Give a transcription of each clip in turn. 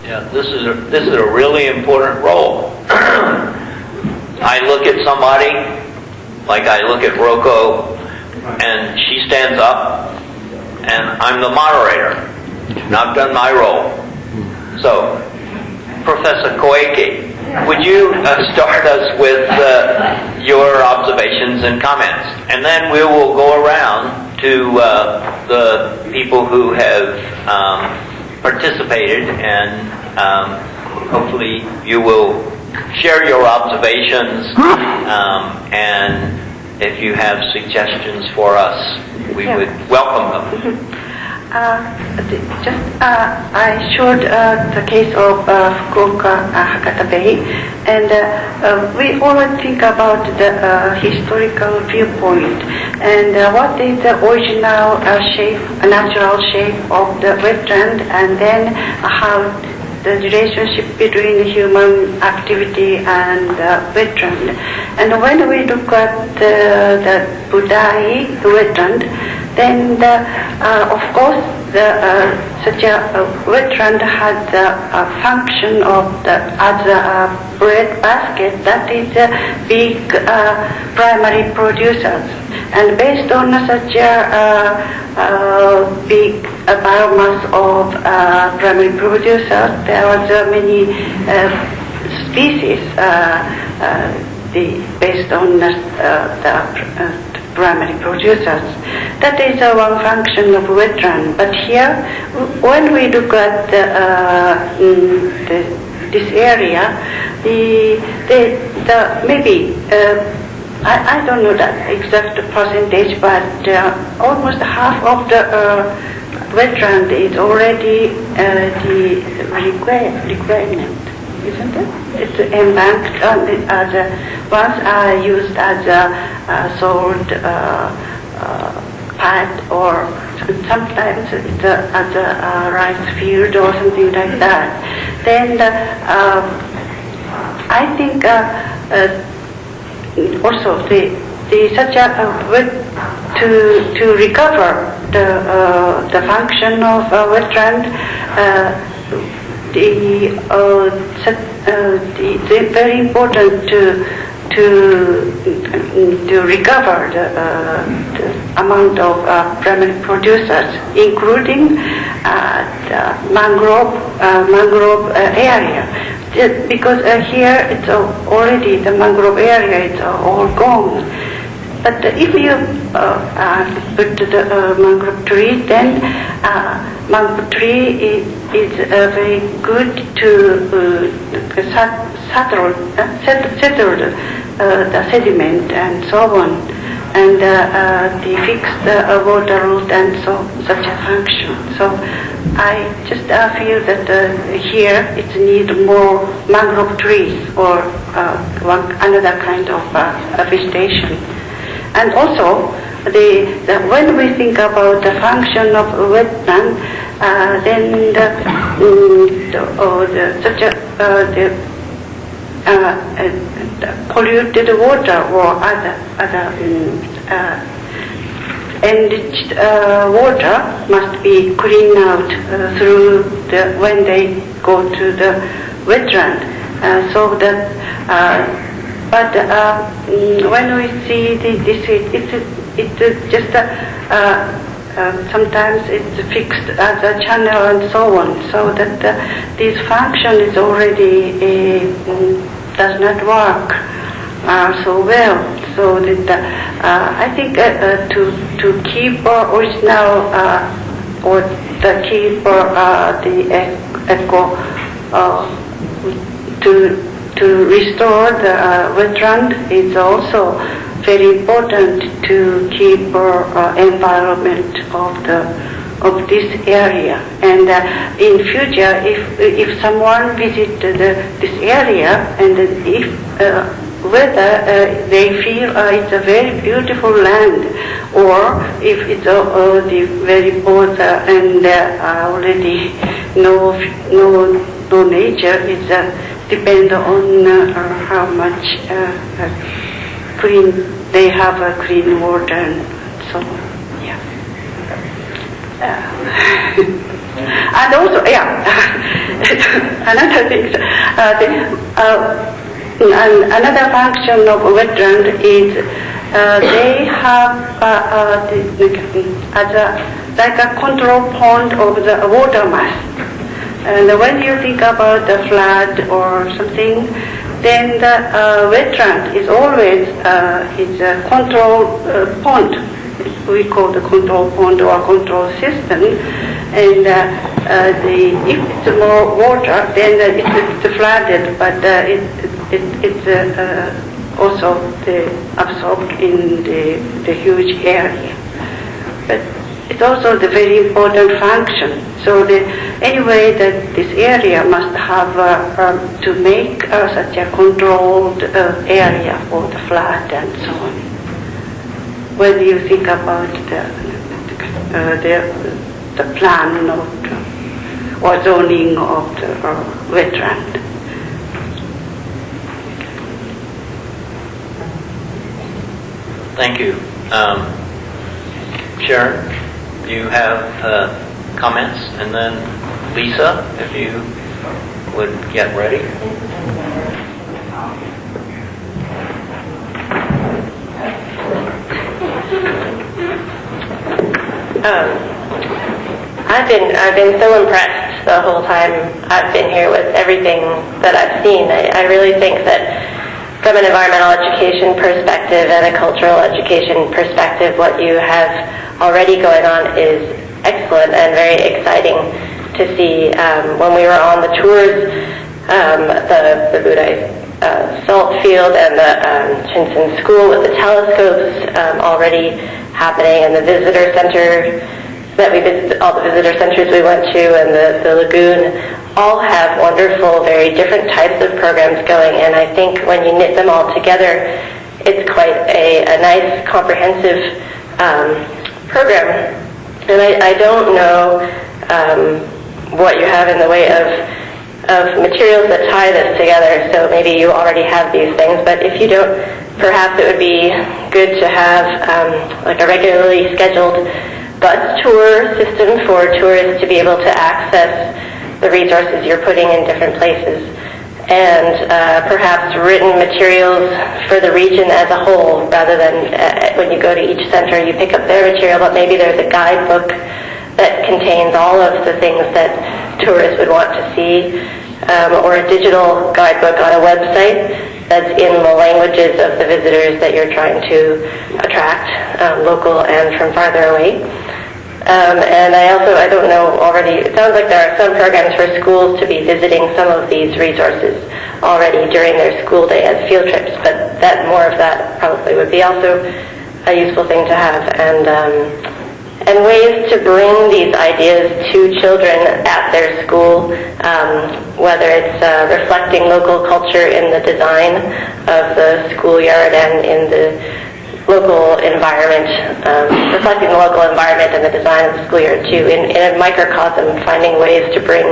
Yeah, this is a really important role. I look at somebody, like I look at Roko, and she stands up, and I'm the moderator. And I've done my role. So, Professor Koike, would you start us with your observations and comments? And then we will go around to the people who have participated, and hopefully you will share your observations, and if you have suggestions for us, we would welcome them. I showed the case of Fukuoka Hakata Bay, and we always think about the historical viewpoint and what is the original shape, natural shape of the wetland, and then how the relationship between human activity and wetland. And when we look at the Budai wetland, then of course such a wetland has a function of as a bread basket that is big primary producers. And based on such a big biomass of primary producers, there was many species based on the primary producers. That is one function of wetland. But here, when we look at this area, maybe I don't know the exact percentage, but almost half of the wetland is already the requirement, isn't it? It's embanked once used as a salt pad, or sometimes it's as a rice field or something like that. Then I think also such a to recover the function of wetland, it's very important to recover the amount of primary producers, including the mangrove area. Because here it's already the mangrove area is all gone. But if you put the mangrove tree, then mangrove tree is very good to settle the sediment and so on, and they fix the water route and such a function. So I just feel that here it needs more mangrove trees or another kind of vegetation. And also, when we think about the function of wetland, then the polluted water or other enriched water must be cleaned out when they go to the wetland, so that. But when we see this, it's just sometimes it's fixed as a channel and so on, so that this function is already does not work so well. So that I think to keep original or to keep the eco to restore the wetland is also very important to keep environment of this area. And in future, if someone visits this area, and if whether they feel it's a very beautiful land, or if it's the very both and already no nature, it's depend on how much clean they have clean water and so on. Yeah. And also, another thing, another function of wetland is they have as like a control point of the water mass. And when you think about the flood or something, then the wetland is always is a control point. We call the control point or control system. And if it's more water, then it's flooded, but it's also absorbed in the huge area. But it's also the very important function. So anyway, that this area must have to make such a controlled area for the flood and so on. When you think about the plan of or zoning of the wetland. Thank you. Sharon, do you have comments? And then Lisa, if you would get ready. I've been so impressed the whole time I've been here with everything that I've seen. I really think that from an environmental education perspective and a cultural education perspective, what you have already going on is excellent and very exciting to see. When we were on the tours, the Budai salt field and the Shinsen school with the telescopes already happening, and the visitor center that we visited, all the visitor centers we went to, and the lagoon, all have wonderful, very different types of programs going. And I think when you knit them all together, it's quite a nice, comprehensive program. And I don't know what you have in the way of materials that tie this together, so maybe you already have these things, but if you don't, perhaps it would be good to have like a regularly scheduled bus tour system for tourists to be able to access the resources you're putting in different places, and perhaps written materials for the region as a whole, rather than when you go to each center you pick up their material, but maybe there's a guidebook that contains all of the things that tourists would want to see, or a digital guidebook on a website that's in the languages of the visitors that you're trying to attract, local and from farther away. And I don't know already, it sounds like there are some programs for schools to be visiting some of these resources already during their school day as field trips, but more of that probably would be also a useful thing to have. And ways to bring these ideas to children at their school, whether it's reflecting local culture in the design of the schoolyard and in the local environment, reflecting the local environment and the design of the schoolyard too, in a microcosm, finding ways to bring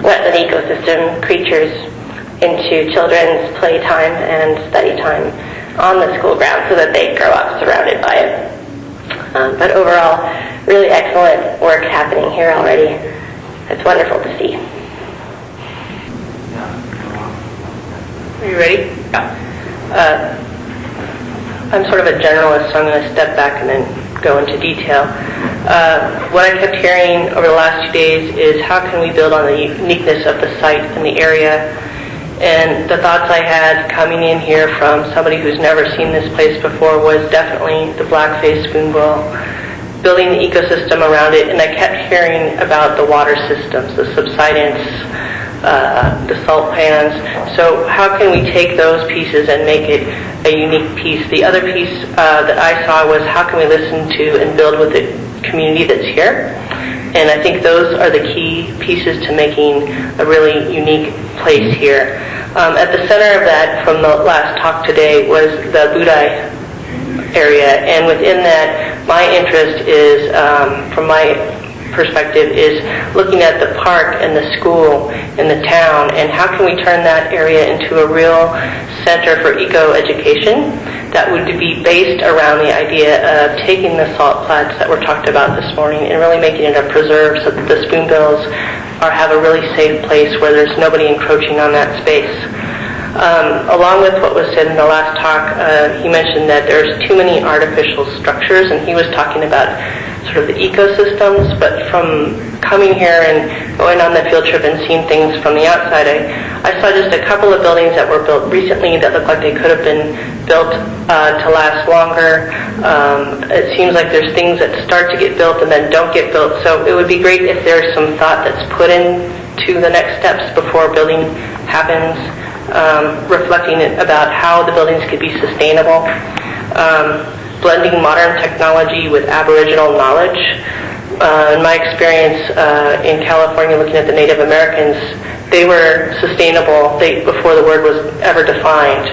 wetland ecosystem creatures into children's playtime and study time on the school grounds so that they grow up surrounded by it. But overall, really excellent work happening here already. It's wonderful to see. Are you ready? Yeah. I'm sort of a generalist, so I'm going to step back and then go into detail. What I kept hearing over the last 2 days is how can we build on the uniqueness of the site and the area. And the thoughts I had coming in here from somebody who's never seen this place before was definitely the black-faced spoonbill, building the ecosystem around it. And I kept hearing about the water systems, the subsidence, the salt pans. So how can we take those pieces and make it a unique piece? The other piece that I saw was how can we listen to and build with the community that's here? And I think those are the key pieces to making a really unique place here. At the center of that, from the last talk today, was the Budai area. And within that, my interest is, from my perspective, is looking at the park and the school and the town, and how can we turn that area into a real center for eco-education that would be based around the idea of taking the salt flats that were talked about this morning and really making it a preserve so that the spoonbills have a really safe place where there's nobody encroaching on that space. Along with what was said in the last talk, he mentioned that there's too many artificial structures, and he was talking about sort of the ecosystems, but from coming here and going on the field trip and seeing things from the outside, I saw just a couple of buildings that were built recently that looked like they could have been built to last longer. It seems like there's things that start to get built and then don't get built, so it would be great if there's some thought that's put into the next steps before building happens, reflecting about how the buildings could be sustainable. Blending modern technology with Aboriginal knowledge. In my experience in California, looking at the Native Americans, they were sustainable before the word was ever defined.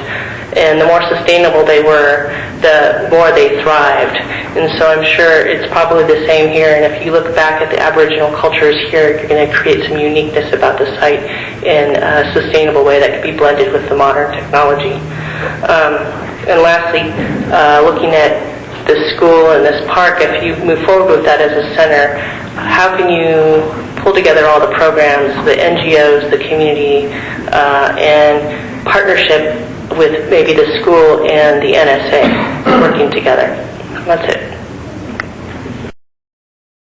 And the more sustainable they were, the more they thrived. And so I'm sure it's probably the same here. And if you look back at the Aboriginal cultures here, you're going to create some uniqueness about the site in a sustainable way that can be blended with the modern technology. And lastly, looking at the school and this park, if you move forward with that as a center, how can you pull together all the programs, the NGOs, the community, and partnership with maybe the school and the NSA working together? That's it.